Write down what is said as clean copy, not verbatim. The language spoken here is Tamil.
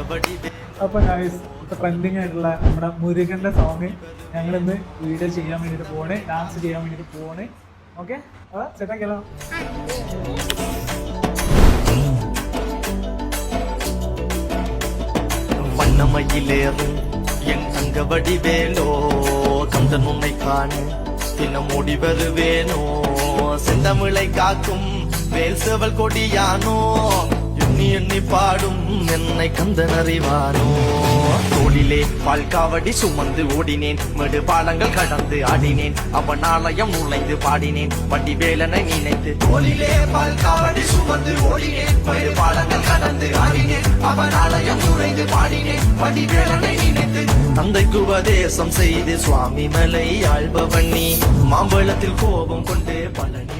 അപ്പൊ ഇപ്പൊ ട്രെൻഡിങ് ആയിട്ടുള്ള നമ്മുടെ മുരുകന്റെ സോങ് ഞങ്ങളിന്ന് വീഡിയോ ചെയ്യാൻ വേണ്ടിട്ട് പോണേ, ഡാൻസ് ചെയ്യാൻ വേണ്ടിട്ട് പോണേ. ഓക്കെ, സെറ്റാക്കിയാലോ? வண்ணமயிலேறும் என் தங்கவடி வேலோ கந்தன் உன்னை காண தினம் ஓடி வருவேனோ செந்தமிழை காக்கும் வேல் செவல் கொடியானோ எண்ணி எண்ணி பாடும் என்னை கந்தன் அறிவானோ தோளிலே பால்காவடி சுமந்து ஓடினேன் மேடு பாலங்கள் கடந்து ஆடினேன் அவன் ஆலயம் நுழைந்து பாடினேன் வண்டி வேலனை நினைத்து தோளிலே பால்காவடி சுமந்து ஓடினேன் மேடு பாலங்கள் கடந்து ஆடினேன் அவன் ஆலயம் நுழைந்து பாடினேன் வண்டி வேலனை நினைத்து தந்தைக்கு உபதேசம் செய்து சுவாமி மலை ஆள்பவன் நீ மாம்பழத்தில் கோபம் கொண்டு பழனி